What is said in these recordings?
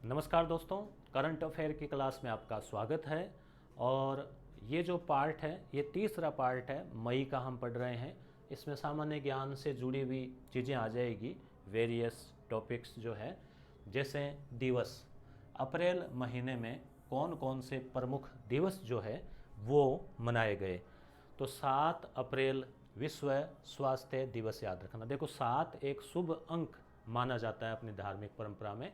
नमस्कार दोस्तों, current affair की क्लास में आपका स्वागत है। और ये जो पार्ट है ये तीसरा पार्ट है, मई का हम पढ़ रहे हैं। इसमें सामान्य ज्ञान से जुड़ी हुई चीज़ें आ जाएगी, वेरियस टॉपिक्स जो है, जैसे दिवस। अप्रैल महीने में कौन कौन से प्रमुख दिवस जो है वो मनाए गए। तो 7 अप्रैल विश्व स्वास्थ्य दिवस, याद रखना। देखो 7 एक शुभ अंक माना जाता है अपनी धार्मिक परंपरा में।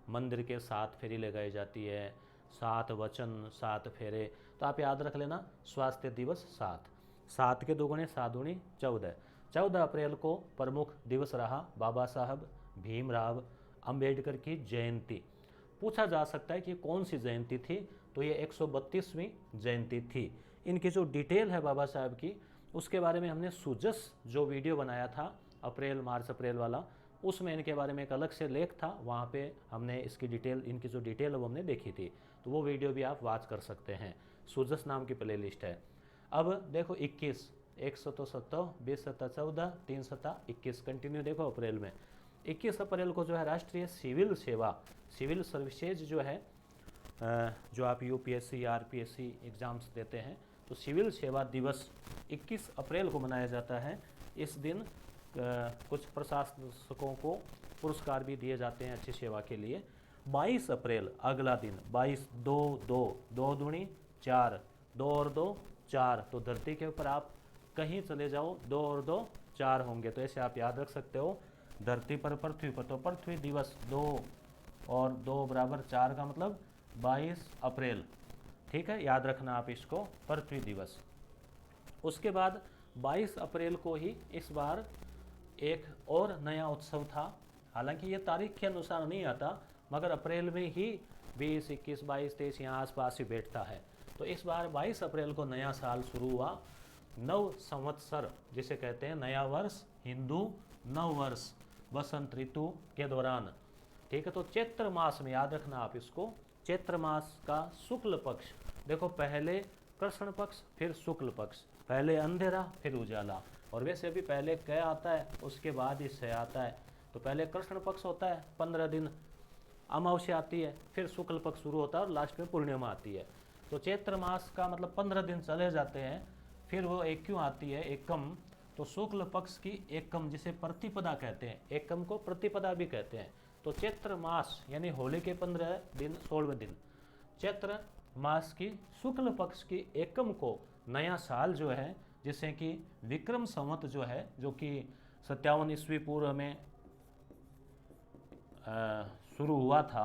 मंदिर के 7 फेरी लगाई जाती है, 7 वचन 7 फेरे। तो आप याद रख लेना, स्वास्थ्य दिवस 7, 7 के दोगुणे 7 दूनी 14। 14 अप्रैल को प्रमुख दिवस रहा बाबा साहब भीमराव अंबेडकर की जयंती। पूछा जा सकता है कि कौन सी जयंती थी, तो ये 132वीं जयंती थी। इनकी जो डिटेल है बाबा साहब की, उसके बारे में हमने सुजस जो वीडियो बनाया था अप्रैल मार्च अप्रैल वाला, उसमें इनके बारे में एक अलग से लेख था। वहाँ पे हमने इसकी डिटेल, इनकी जो डिटेल है वो हमने देखी थी। तो वो वीडियो भी आप वॉच कर सकते हैं, सुजस नाम की प्ले लिस्ट है। अब देखो 21, 117, 20 सत्ता 14, 3 सत्ता 21, कंटिन्यू देखो अप्रैल में। 21 अप्रैल को जो है राष्ट्रीय सिविल सेवा, सिविल सर्विसेज जो है, जो आप यूपीएससी आरपीएससी एग्ज़ाम्स देते हैं, तो सिविल सेवा दिवस 21 अप्रैल को मनाया जाता है। इस दिन कुछ प्रशासकों को पुरस्कार भी दिए जाते हैं अच्छी सेवा के लिए। 22 अप्रैल अगला दिन, 22 2 2 2 दूनी 4, 2 और 2 4। तो धरती के ऊपर आप कहीं चले जाओ, 2 और 2 4 होंगे। तो ऐसे आप याद रख सकते हो, धरती पर पृथ्वी पर, तो पृथ्वी दिवस 2 और 2 बराबर 4 का मतलब 22 अप्रैल। ठीक है, याद रखना आप इसको, पृथ्वी दिवस। उसके बाद 22 अप्रैल को ही इस बार एक और नया उत्सव था। हालांकि ये तारीख के अनुसार नहीं आता, मगर अप्रैल में ही 20, 21, 22, 23 यहाँ आसपास ही बैठता है। तो इस बार 22 अप्रैल को नया साल शुरू हुआ। नव संवत्सर जिसे कहते हैं, नया वर्ष, हिंदू नव वर्ष बसंत ऋतु के दौरान। ठीक है, तो चैत्र मास में, याद रखना आप इसको, चैत्र मास का शुक्ल पक्ष, देखो पहले कृष्ण पक्ष फिर शुक्ल पक्ष, पहले अंधेरा फिर उजाला। और वैसे भी पहले क्या आता है, उसके बाद ही से आता है। तो पहले कृष्ण पक्ष होता है 15 दिन, अमावस्या आती है, फिर शुक्ल पक्ष शुरू होता है और लास्ट में पूर्णिमा आती है। तो चैत्र मास का मतलब 15 दिन चले जाते हैं, फिर वो एक क्यों आती है, एकम। तो शुक्ल पक्ष की एकम जिसे प्रतिपदा कहते हैं, एकम को प्रतिपदा भी कहते हैं। तो चैत्र मास यानी होली के 15 दिन 16वें दिन, चैत्र मास की शुक्ल पक्ष की एकम को नया साल जो है, जिससे कि विक्रम संवत जो है, जो कि 57 ईस्वी पूर्व में शुरू हुआ था,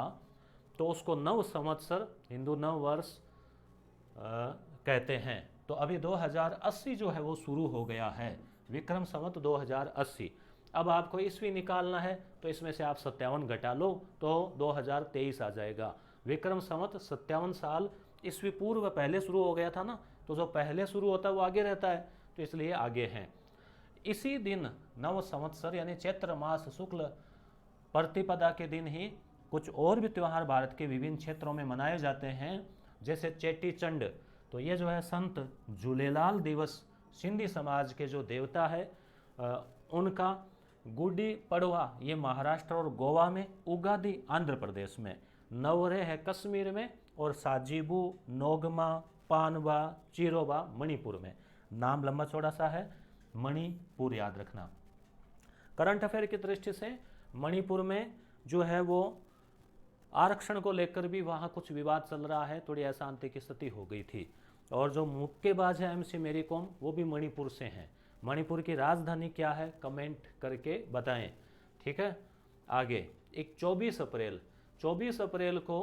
तो उसको नव संवत्सर, हिंदू नव वर्ष कहते हैं। तो अभी 2080 जो है वो शुरू हो गया है, विक्रम संवत 2080। अब आपको ईस्वी निकालना है, तो इसमें से आप 57 घटा लो तो 2023 आ जाएगा। विक्रम संवत 57 साल ईस्वी पूर्व पहले शुरू हो गया था ना, तो जो पहले शुरू होता है वो आगे रहता है, तो इसलिए आगे हैं। इसी दिन नव संवत्सर यानी चैत्र मास शुक्ल प्रतिपदा के दिन ही कुछ और भी त्यौहार भारत के विभिन्न क्षेत्रों में मनाए जाते हैं, जैसे चेटी चंड। तो ये जो है संत झूलेलाल दिवस, सिंधी समाज के जो देवता है उनका। गुड्डी पड़वा ये महाराष्ट्र और गोवा में, उगादी आंध्र प्रदेश में, नवरे है कश्मीर में, और साजीबू, नोगमा, पानवा, चिरोबा मणिपुर में। नाम लंबा चौड़ा सा है, मणिपुर याद रखना। करंट अफेयर की दृष्टि से मणिपुर में जो है वो आरक्षण को लेकर भी वहाँ कुछ विवाद चल रहा है, थोड़ी अशांति की स्थिति हो गई थी। और जो मुक्केबाज है एमसी मेरी कॉम, वो भी मणिपुर से हैं। मणिपुर की राजधानी क्या है, कमेंट करके बताएं। ठीक है, आगे एक 24 अप्रैल, 24 अप्रैल को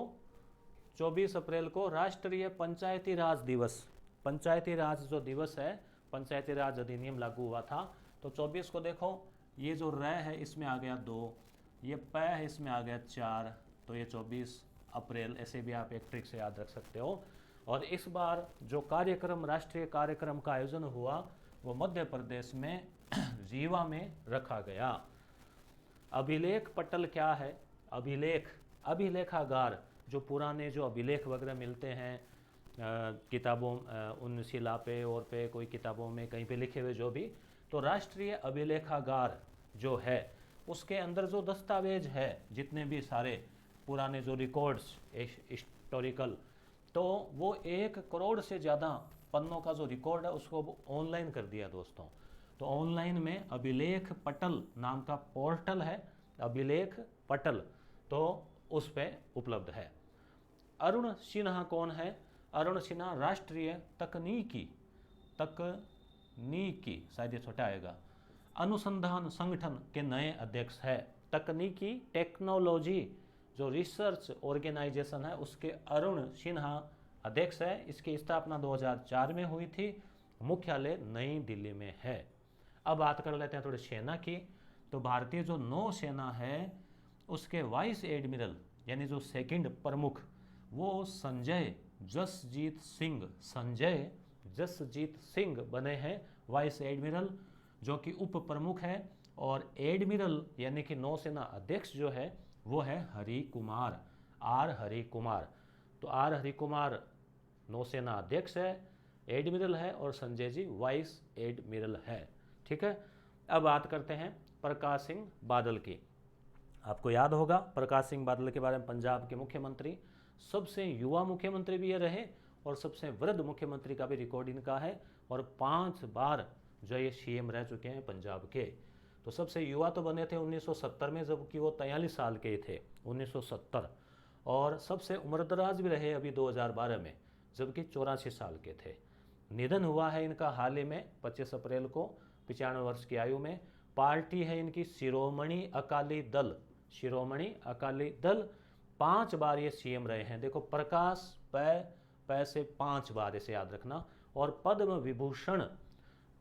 24 अप्रैल को राष्ट्रीय पंचायती राज दिवस, पंचायती राज जो दिवस है, पंचायती राज अधिनियम लागू हुआ था। तो 24 को देखो, ये जो र है इसमें आ गया 2, ये प है इसमें आ गया 4, तो ये 24 अप्रैल, ऐसे भी आप एक ट्रिक से याद रख सकते हो। और इस बार जो कार्यक्रम, राष्ट्रीय कार्यक्रम का आयोजन हुआ, वो मध्य प्रदेश में रीवा में रखा गया। अभिलेख पटल क्या है, अभिलेख, अभिलेखागार, जो पुराने जो अभिलेख वगैरह मिलते हैं किताबों, उन शिला पे और पे कोई किताबों में कहीं पे लिखे हुए जो भी, तो राष्ट्रीय अभिलेखागार जो है उसके अंदर जो दस्तावेज है जितने भी सारे, पुराने जो रिकॉर्ड्स हिस्टोरिकल, तो वो 1 करोड़ से ज़्यादा पन्नों का जो रिकॉर्ड है उसको ऑनलाइन कर दिया दोस्तों। तो ऑनलाइन में अभिलेख पटल नाम का पोर्टल है, अभिलेख पटल, तो उस पर उपलब्ध है। अरुण सिन्हा कौन है? अरुण सिन्हा राष्ट्रीय तकनीकी शायद ये छोटा आएगा अनुसंधान संगठन के नए अध्यक्ष है। तकनीकी टेक्नोलॉजी जो रिसर्च ऑर्गेनाइजेशन है उसके अरुण सिन्हा अध्यक्ष है। इसकी स्थापना 2004 में हुई थी। मुख्यालय नई दिल्ली में है। अब बात कर लेते हैं थोड़ी सेना की। तो भारतीय जो नौसेना है उसके वाइस एडमिरल यानी जो सेकंड प्रमुख वो संजय जसजीत सिंह बने हैं वाइस एडमिरल, जो कि उप प्रमुख है। और एडमिरल यानी कि नौसेना अध्यक्ष जो है वो है हरि कुमार, आर हरि कुमार। तो आर हरि कुमार नौसेना अध्यक्ष है, एडमिरल है, और संजय जी वाइस एडमिरल है। ठीक है। अब बात करते हैं प्रकाश सिंह बादल की। आपको याद होगा प्रकाश सिंह बादल के बारे में, पंजाब के मुख्यमंत्री, सबसे युवा मुख्यमंत्री भी ये रहे और सबसे वृद्ध मुख्यमंत्री का भी रिकॉर्ड इनका है, और 5 बार जो ये सीएम रह चुके हैं पंजाब के। तो सबसे युवा तो बने थे 1970 में, जबकि वो 43 साल के थे 1970, और सबसे उम्रदराज भी रहे अभी 2012 में, जबकि 84 साल के थे। निधन हुआ है इनका हाल ही में 25 अप्रैल को 95 वर्ष की आयु में। पार्टी है इनकी शिरोमणि अकाली दल। शिरोमणि अकाली दल 5 बार ये सीएम रहे हैं। देखो प्रकाश पै से 5 बार, इसे याद रखना। और पद्म विभूषण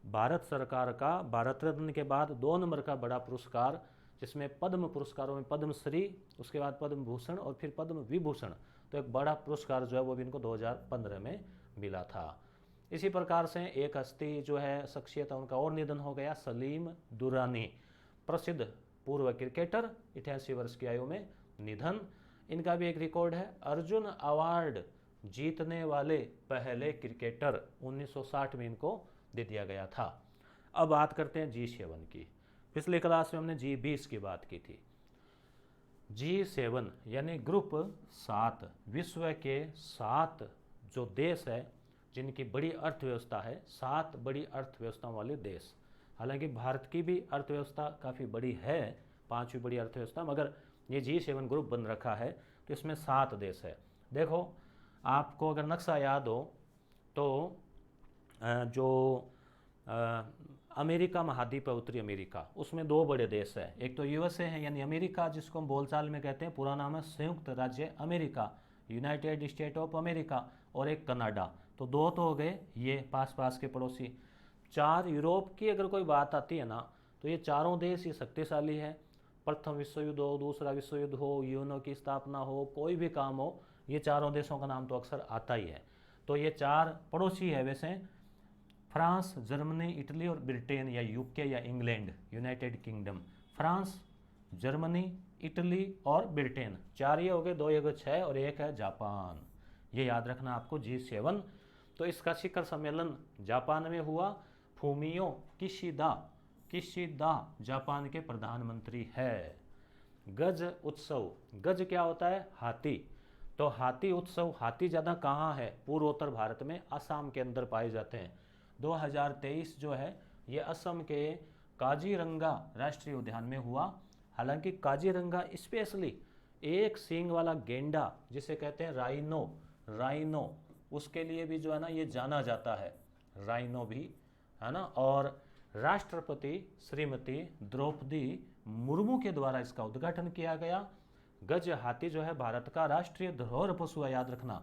भारत सरकार का भारत रत्न के बाद 2 नंबर का बड़ा पुरस्कार, जिसमें पद्म पुरस्कारों में पद्मश्री, उसके बाद पद्म भूषण और फिर पद्म विभूषण। तो एक बड़ा पुरस्कार जो है वो भी इनको 2015 में मिला था। इसी प्रकार से एक हस्ती जो है शख्सियत है उनका और निधन हो गया, सलीम दुरानी, प्रसिद्ध पूर्व क्रिकेटर, 88 वर्ष की आयु में निधन। इनका भी एक रिकॉर्ड है, अर्जुन अवार्ड जीतने वाले पहले क्रिकेटर, 1960 में इनको दे दिया गया था। अब बात करते हैं G7 की। पिछले क्लास में हमने G20 की बात की थी। G7 यानी ग्रुप 7, विश्व के 7 जो देश है जिनकी बड़ी अर्थव्यवस्था है, 7 बड़ी अर्थव्यवस्थाओं वाले देश। हालांकि भारत की भी अर्थव्यवस्था काफ़ी बड़ी है, 5वीं बड़ी अर्थव्यवस्था, मगर ये G7 ग्रुप बन रखा है तो इसमें 7 देश है। देखो आपको अगर नक्शा याद हो तो जो अमेरिका महाद्वीप है, उत्तरी अमेरिका, उसमें 2 बड़े देश हैं। एक तो यूएसए है यानी अमेरिका, जिसको हम बोलचाल में कहते हैं, पूरा नाम है संयुक्त राज्य America, United state of America, और एक कनाडा। तो 2 तो हो गए ये पास पास के पड़ोसी। 4 यूरोप की अगर कोई बात आती है ना तो ये चारों देश ये शक्तिशाली है। प्रथम विश्व युद्ध हो, दूसरा विश्व युद्ध हो, यूएनओ की स्थापना हो, कोई भी काम हो, ये चारों देशों का नाम तो अक्सर आता ही है। तो ये 4 पड़ोसी है वैसे, फ्रांस, जर्मनी, इटली और ब्रिटेन या यूके या England, United kingdom. France, Germany, Italy और ब्रिटेन, 4 ये हो गए, 2 ये हो गए 6, और एक है जापान। ये याद रखना आपको G7। तो इसका शिखर सम्मेलन जापान में हुआ। फूमियो किशिदा जापान के प्रधानमंत्री है। गज उत्सव, गज क्या होता है? हाथी। तो हाथी उत्सव, हाथी ज़्यादा कहाँ है? पूर्वोत्तर भारत में, असम के अंदर पाए जाते हैं। 2023 जो है ये असम के काजीरंगा राष्ट्रीय उद्यान में हुआ। हालांकि काजीरंगा स्पेशली एक सींग वाला गेंडा जिसे कहते हैं राइनो, उसके लिए भी जो है ना ये जाना जाता है, राइनो भी है ना। और राष्ट्रपति श्रीमती द्रौपदी मुर्मू के द्वारा इसका उद्घाटन किया गया। गज हाथी जो है भारत का राष्ट्रीय धरोहर पशु है, याद रखना,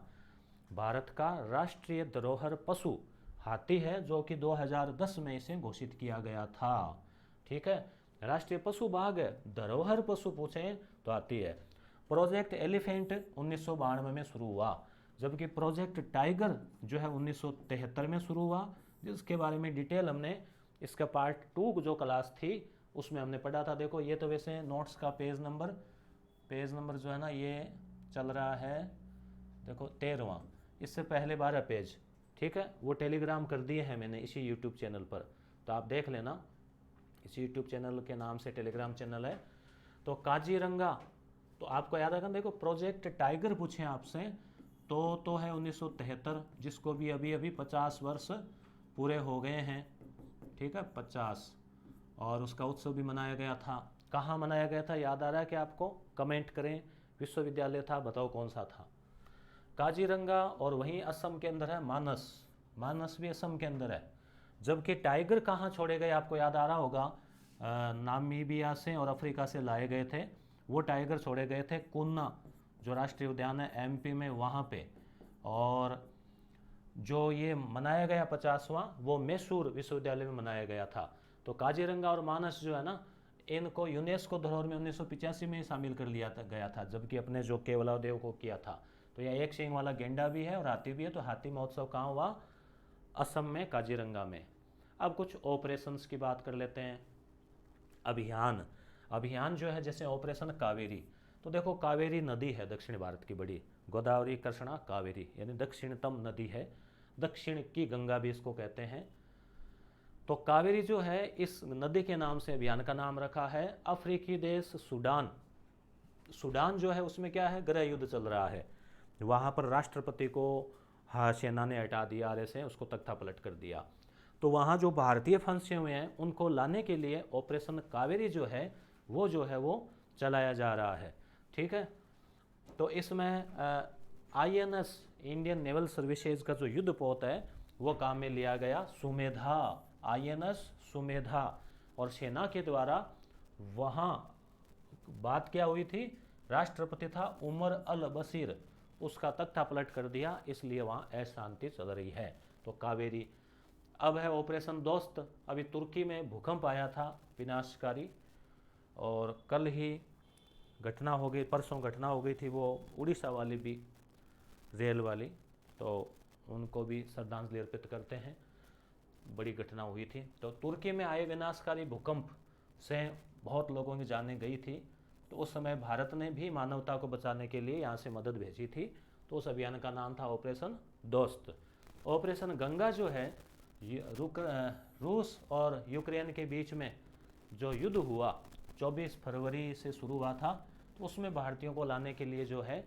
भारत का राष्ट्रीय धरोहर पशु हाथी है, जो कि 2010 में इसे घोषित किया गया था। ठीक है, राष्ट्रीय पशु बाघ है, धरोहर पशु पूछें तो हाथी है। प्रोजेक्ट एलिफेंट 1992 में शुरू हुआ, जबकि प्रोजेक्ट टाइगर जो है 1973 में शुरू हुआ, जिसके बारे में डिटेल हमने इसका पार्ट 2 जो क्लास थी उसमें हमने पढ़ा था। देखो ये तो वैसे नोट्स का पेज नंबर जो है ना ये चल रहा है, देखो 13वां, इससे पहले 12 पेज। ठीक है, वो टेलीग्राम कर दिए हैं मैंने इसी यूट्यूब चैनल पर, तो आप देख लेना, इसी यूट्यूब चैनल के नाम से टेलीग्राम चैनल है। तो काजीरंगा तो आपको याद रखना, देखो प्रोजेक्ट टाइगर पूछे आपसे तो है 1973, जिसको भी अभी अभी 50 वर्ष पूरे हो गए हैं, ठीक है 50। और उसका उत्सव भी मनाया गया था। कहाँ मनाया गया था, याद आ रहा है कि आपको? कमेंट करें। विश्वविद्यालय था, बताओ कौन सा था? काजीरंगा, और वहीं असम के अंदर है मानस। मानस भी असम के अंदर है। जबकि टाइगर कहाँ छोड़े गए, आपको याद आ रहा होगा, नामीबिया से और अफ्रीका से लाए गए थे। वो टाइगर छोड़े गए थे कुन्ना, जो राष्ट्रीय उद्यान है एमपी में, वहाँ पे। और जो ये मनाया गया 50वां, वो मैसूर विश्वविद्यालय में मनाया गया था। तो काजीरंगा और मानस जो है ना, इनको यूनेस्को धरोहर में 1985 में शामिल कर लिया गया था, जबकि अपने जो केवलादेव को किया था। तो यह एक सींग वाला गेंडा भी है और हाथी भी है। तो हाथी महोत्सव कहाँ हुआ? असम में, काजीरंगा में। अब कुछ ऑपरेशंस की बात कर लेते हैं। अभियान, अभियान जो है, जैसे ऑपरेशन कावेरी। तो देखो कावेरी नदी है दक्षिण भारत की बड़ी, गोदावरी कृष्णा कावेरी, यानी दक्षिणतम नदी है, दक्षिण की गंगा भी इसको कहते हैं। तो कावेरी जो है, इस नदी के नाम से अभियान का नाम रखा है। अफ्रीकी देश सूडान, सूडान जो है उसमें क्या है, गृह युद्ध चल रहा है। वहाँ पर राष्ट्रपति को सेना ने हटा दिया, आर्य से उसको तख्ता पलट कर दिया। तो वहाँ जो भारतीय फंसे हुए हैं उनको लाने के लिए ऑपरेशन कावेरी जो है वो चलाया जा रहा है, ठीक है। तो इसमें आईएनएस इंडियन नेवल सर्विसेज का जो युद्धपोत है वो काम में लिया गया, सुमेधा, आईएनएस सुमेधा। और सेना के द्वारा वहाँ बात क्या हुई थी, राष्ट्रपति था उमर अल बशीर, उसका तख्ता पलट कर दिया, इसलिए वहाँ अशांति चल रही है। तो कावेरी। अब है ऑपरेशन दोस्त। अभी तुर्की में भूकंप आया था विनाशकारी, और कल ही घटना हो गई, परसों घटना हो गई थी वो उड़ीसा वाली भी, रेल वाली। तो उनको भी श्रद्धांजलि अर्पित करते हैं, बड़ी घटना हुई थी। तो तुर्की में आए विनाशकारी भूकंप से बहुत लोगों की जानें गई थी। तो उस समय भारत ने भी मानवता को बचाने के लिए यहाँ से मदद भेजी थी। तो उस अभियान का नाम था ऑपरेशन दोस्त। ऑपरेशन गंगा जो है, रूस और यूक्रेन के बीच में जो युद्ध हुआ 24 फरवरी से शुरू हुआ था, तो उसमें भारतीयों को लाने के लिए जो है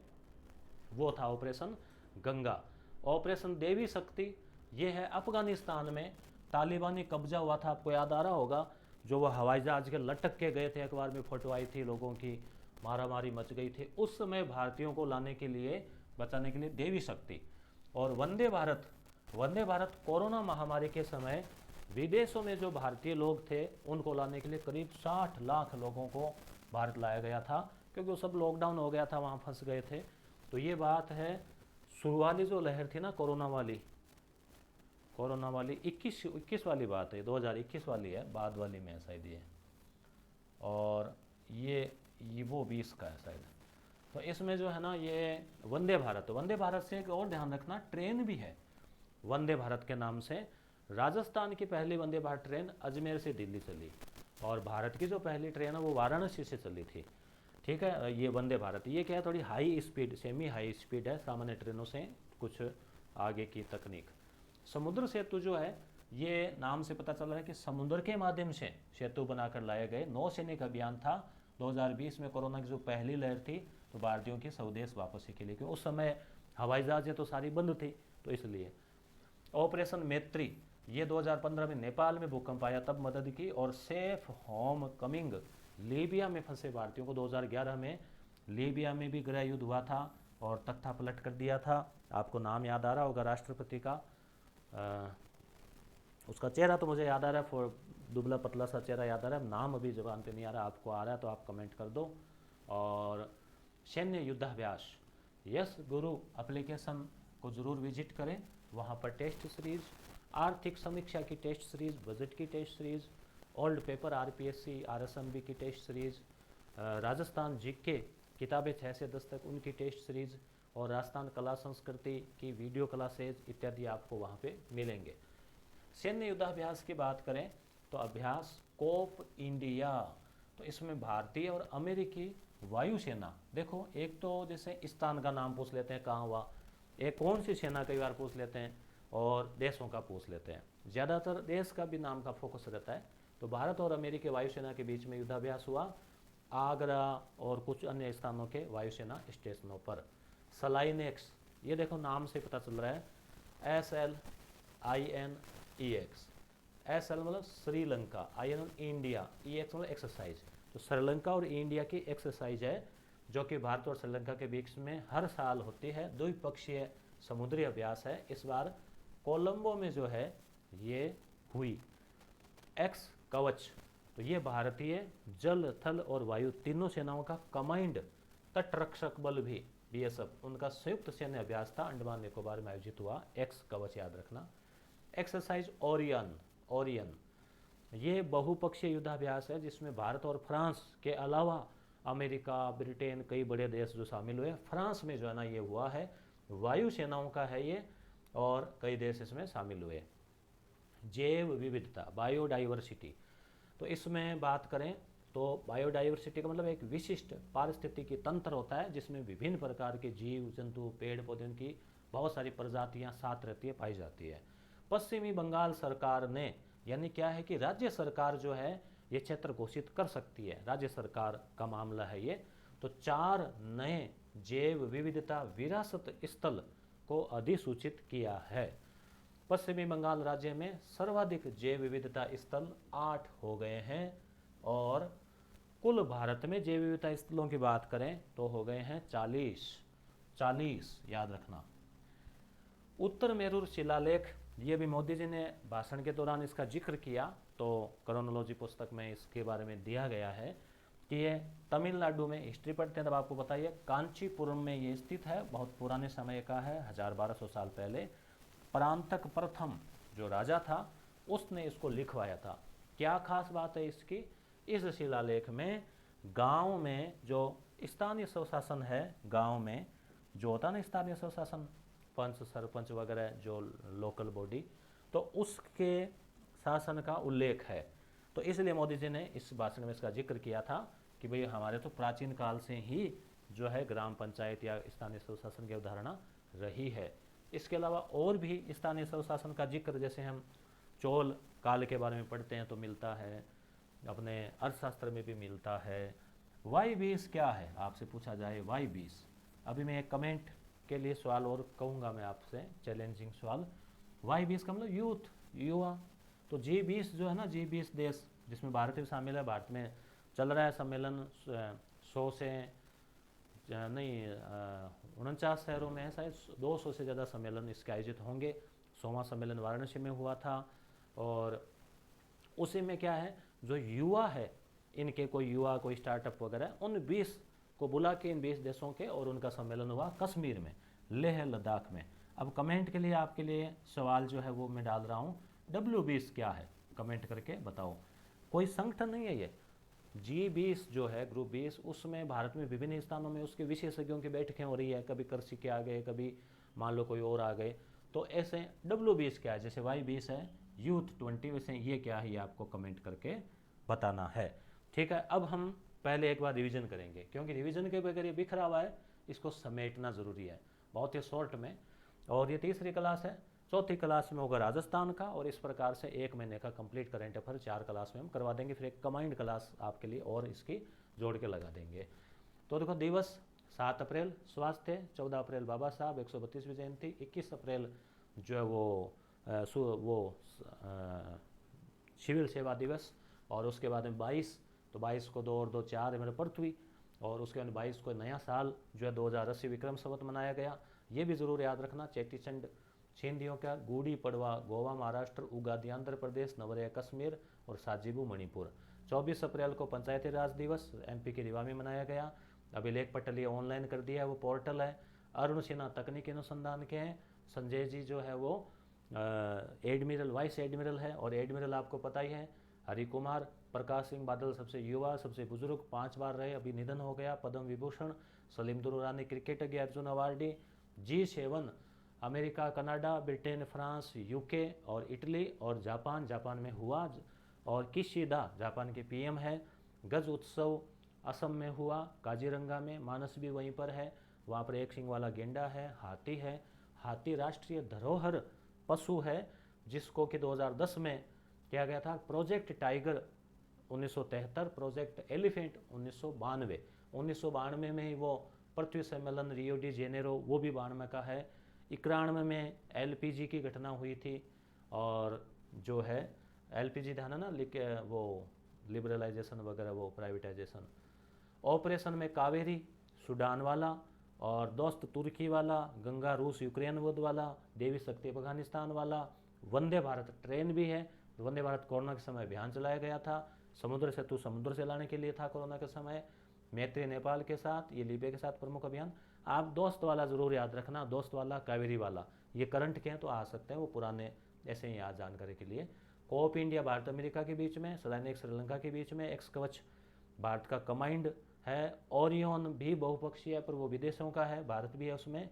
वो था ऑपरेशन गंगा। ऑपरेशन देवी शक्ति, ये है अफगानिस्तान में तालिबानी कब्जा हुआ था, आपको याद आ रहा होगा, जो वो हवाई जहाज के लटक के गए थे, अखबार में फोटो आई थी, लोगों की मारामारी मच गई थी। उस समय भारतीयों को लाने के लिए, बचाने के लिए देवी शक्ति। और वंदे भारत, वंदे भारत कोरोना महामारी के समय विदेशों में जो भारतीय लोग थे उनको लाने के लिए करीब 60 लाख लोगों को भारत लाया गया था, क्योंकि वो सब लॉकडाउन हो गया था, वहाँ फंस गए थे। तो ये बात है, शुरुआती जो लहर थी ना कोरोना वाली 21 वाली बात है, 2021 वाली है, बाद वाली में शायद ये, और ये वो 20 का है शायद। तो इसमें जो है ना ये वंदे भारत से एक और ध्यान रखना, ट्रेन भी है वंदे भारत के नाम से। राजस्थान की पहली वंदे भारत ट्रेन अजमेर से दिल्ली चली, और भारत की जो पहली ट्रेन है वो वाराणसी से चली थी, ठीक है। ये वंदे भारत, ये क्या है, थोड़ी high speed, semi high speed है, सामान्य ट्रेनों से कुछ आगे की तकनीक। समुद्र सेतु जो है, ये नाम से पता चल रहा है कि समुद्र के माध्यम से सेतु बनाकर लाए गए। नौसैनिक अभियान था 2020 में, कोरोना की जो पहली लहर थी, तो भारतीयों की स्वदेश वापसी के लिए, क्योंकि उस समय हवाई जहाज़ें तो सारी बंद थी, तो इसलिए। ऑपरेशन मैत्री, ये 2015 में नेपाल में भूकंप आया तब मदद की। और सेफ होम कमिंग, लीबिया में फंसे भारतीयों को 2011 में, लीबिया में भी गृह युद्ध हुआ था और तख्ता पलट कर दिया था। आपको नाम याद आ रहा होगा राष्ट्रपति का, उसका चेहरा तो मुझे याद आ रहा है, दुबला पतला सा चेहरा याद आ रहा है, नाम अभी जुबान पे नहीं आ रहा, आपको आ रहा है तो आप कमेंट कर दो। और सैन्य युद्धाभ्यास, यस गुरु एप्लीकेशन को ज़रूर विजिट करें, वहाँ पर टेस्ट सीरीज़, आर्थिक समीक्षा की टेस्ट सीरीज़, बजट की test series, old paper RPSC RSMB की टेस्ट सीरीज़, राजस्थान जीके किताबें 6 से 10 तक उनकी टेस्ट सीरीज़, और राजस्थान कला संस्कृति की वीडियो क्लासेज इत्यादि आपको वहाँ पे मिलेंगे। सैन्य युद्धाभ्यास की बात करें तो अभ्यास कोप इंडिया, तो इसमें भारतीय और अमेरिकी वायुसेना, देखो एक तो जैसे स्थान का नाम पूछ लेते हैं कहाँ हुआ, एक कौन सी सेना कई बार पूछ लेते हैं, और देशों का पूछ लेते हैं, ज़्यादातर देश का भी नाम का फोकस रहता है। तो भारत और अमेरिकी वायुसेना के बीच में युद्धाभ्यास हुआ आगरा और कुछ अन्य स्थानों के वायुसेना स्टेशनों पर। सलाइनेक्स, ये देखो नाम से पता चल रहा है, SLINEX। SL मतलब श्रीलंका, IN इंडिया, EX मतलब एक्सरसाइज। तो श्रीलंका और इंडिया की एक्सरसाइज है जो कि भारत और श्रीलंका के बीच में हर साल होती है, द्विपक्षीय समुद्री अभ्यास है। इस बार कोलंबो में जो है ये हुई। एक्स कवच, तो ये भारतीय जल, थल और वायु तीनों सेनाओं का कमांड तटरक्षक बल भी, BSF, उनका संयुक्त सैन्य अभ्यास था, अंडमान निकोबार में आयोजित हुआ। एक्स कवच याद रखना। एक्सरसाइज ओरियन, ओरियन ये बहुपक्षीय युद्धाभ्यास है जिसमें भारत और फ्रांस के अलावा अमेरिका, ब्रिटेन, कई बड़े देश जो शामिल हुए। फ्रांस में जो है ना ये हुआ है, वायु सेनाओं का है ये, और कई देश इसमें शामिल हुए। जैव विविधता, बायोडाइवर्सिटी, तो इसमें बात करें तो बायोडाइवर्सिटी का मतलब एक विशिष्ट पारिस्थितिकी तंत्र होता है जिसमें विभिन्न प्रकार के जीव जंतु, पेड़ पौधों की बहुत सारी प्रजातियां साथ रहती है, पाई जाती है। पश्चिमी बंगाल सरकार ने, यानी क्या है कि राज्य सरकार जो है ये क्षेत्र घोषित कर सकती है, राज्य सरकार का मामला है ये। तो 4 नए जैव विविधता विरासत स्थल को अधिसूचित किया है। पश्चिमी बंगाल राज्य में सर्वाधिक जैव विविधता स्थल 8 हो गए हैं, और कुल भारत में जैव विविधता स्थलों की बात करें तो हो गए हैं 40 याद रखना। उत्तर मेरूर शिलालेख, ये भी मोदी जी ने भाषण के दौरान इसका जिक्र किया, तो क्रोनोलॉजी पुस्तक में इसके बारे में दिया गया है कि ये तमिलनाडु में, हिस्ट्री पढ़ते हैं तब आपको बताइए, कांचीपुरम में ये स्थित है, बहुत पुराने समय का है, 1200 साल पहले। परांतक प्रथम जो राजा था उसने इसको लिखवाया था। क्या खास बात है इसकी, इस शिलालेख में गांव में जो स्थानीय स्वशासन है, गांव में जो होता है ना स्थानीय स्वशासन, पंच, सरपंच वगैरह जो लोकल बॉडी, तो उसके शासन का उल्लेख है। तो इसलिए मोदी जी ने इस भाषण में इसका जिक्र किया था कि भाई हमारे तो प्राचीन काल से ही जो है ग्राम पंचायत या स्थानीय स्वशासन की अवधारणा रही है। इसके अलावा और भी स्थानीय स्वशासन का जिक्र, जैसे हम चोल काल के बारे में पढ़ते हैं तो मिलता है, अपने अर्थशास्त्र में भी मिलता है। Y20 क्या है आपसे पूछा जाए, Y20, अभी मैं एक कमेंट के लिए सवाल और कहूँगा मैं आपसे, चैलेंजिंग सवाल। Y20 का मतलब यूथ, युवा। तो G20 जो है ना, G20 देश जिसमें भारत भी शामिल है, भारत में चल रहा है सम्मेलन, 100 से नहीं 49 शहरों में है शायद, 200 से ज़्यादा सम्मेलन इसके आयोजित होंगे। 100वां सम्मेलन वाराणसी में हुआ था, और उसी में क्या है, जो युवा है इनके, कोई युवा, कोई स्टार्टअप वगैरह, उन 20 को बुला के, इन 20 देशों के, और उनका सम्मेलन हुआ कश्मीर में, लेह लद्दाख में। अब कमेंट के लिए आपके लिए सवाल जो है वो मैं डाल रहा हूँ, W20 क्या है, कमेंट करके बताओ। कोई संगठन नहीं है ये, G20 जो है, ग्रुप 20, उसमें भारत में विभिन्न स्थानों में उसके विशेषज्ञों की बैठकें हो रही है, कभी कृषि के आ गए, कभी मान लो कोई और आ गए। तो ऐसे W20 क्या है, जैसे Y20 है, यूथ 20, वैसे ये क्या है, ये आपको कमेंट करके बताना है। ठीक है, अब हम पहले एक बार रिवीजन करेंगे, क्योंकि रिवीजन के बगैर ये बिखरा हुआ है, इसको समेटना ज़रूरी है बहुत ही शॉर्ट में। और ये तीसरी क्लास है, चौथी क्लास में होगा राजस्थान का, और इस प्रकार से 1 महीने का कंप्लीट करेंट अफेयर 4 क्लास में हम करवा देंगे। फिर एक कंबाइंड क्लास आपके लिए और इसकी जोड़ के लगा देंगे। तो देखो, दिवस 7 अप्रैल स्वास्थ्य, 14 अप्रैल बाबा साहब 132वीं जयंती, 21 अप्रैल जो है वो सिविल सेवा दिवस, और उसके बाद में 22, तो 22 को 2 और 2 4 मेरे पृथ्वी, और उसके बाद 22 को नया साल जो है 2080 विक्रम संवत मनाया गया। ये भी ज़रूर याद रखना, चेटी चंड सिंधियों का, गुड़ी पड़वा गोवा महाराष्ट्र, उगादि आंध्र प्रदेश, नवरेह कश्मीर, और साजिबू मणिपुर। 24 अप्रैल को पंचायती राज दिवस MP के रीवा में मनाया गया। अभिलेख पटल ये ऑनलाइन कर दिया है, वो पोर्टल है। अरुण सिन्हा तकनीकी अनुसंधान के हैं। संजय जी जो है वो एडमिरल, वाइस एडमिरल है, और एडमिरल आपको पता ही है। हरि कुमार प्रकाश सिंह बादल सबसे युवा, सबसे बुजुर्ग, 5 बार रहे, अभी निधन हो गया। Padma Vibhushan Salim Durani cricketer Arjun awardee. G7 America, Canada, Britain, France, UK और इटली और जापान में हुआ, और किशिदा जापान के PM है। गज उत्सव असम में हुआ, काजीरंगा में, मानस भी वहीं पर है, वहाँ पर 1 सींग वाला गेंडा है, हाथी है। हाथी राष्ट्रीय धरोहर पशु है, जिसको कि 2010 में किया गया था, प्रोजेक्ट टाइगर 1973, प्रोजेक्ट एलिफेंट 1992 में ही वो पृथ्वी सम्मेलन रियो डी जेनेरो वो भी 92 का है। 91 में एलपीजी की घटना हुई थी, और जो है एलपीजी था ना वो लिबरलाइजेशन वगैरह, वो प्राइवेटाइजेशन। ऑपरेशन में कावेरी सूडान वाला, और दोस्त तुर्की वाला, गंगा रूस यूक्रेन युद्ध वाला, देवी शक्ति अफगानिस्तान वाला। वंदे भारत ट्रेन भी है, वंदे भारत कोरोना के समय अभियान चलाया गया था। समुद्र सेतु समुद्र से लाने के लिए था कोरोना के समय। मैत्री नेपाल के साथ, ये लीबिया के साथ प्रमुख अभियान। आप दोस्त वाला जरूर याद रखना, दोस्त वाला, कावेरी वाला, ये करंट के हैं तो आ सकते हैं, वो पुराने ऐसे ही याद जानकारी के लिए। कोप इंडिया भारत अमेरिका के बीच में, सैनिक श्रीलंका के बीच में। एक्स कवच भारत का कमांड है। ओरियन भी बहुपक्षीय है पर वो विदेशों का है, भारत भी है उसमें।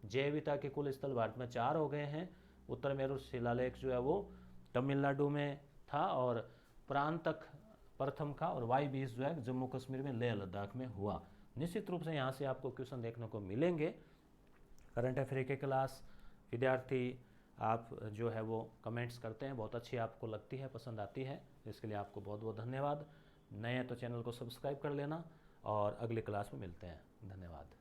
जैविता के कुल स्थल भारत में 4 हो गए हैं। उत्तर मेरु शिलालेख जो है वो तमिलनाडु में था, और प्रांतक प्रथम का, और Y20 जो है जम्मू कश्मीर में लेह लद्दाख में हुआ। निश्चित रूप से यहाँ से आपको क्वेश्चन देखने को मिलेंगे। करंट अफेयर की क्लास विद्यार्थी आप जो है वो कमेंट्स करते हैं, बहुत अच्छी आपको लगती है, पसंद आती है, इसके लिए आपको बहुत बहुत धन्यवाद। नए हैं तो चैनल को सब्सक्राइब कर लेना, और अगली क्लास में मिलते हैं। धन्यवाद।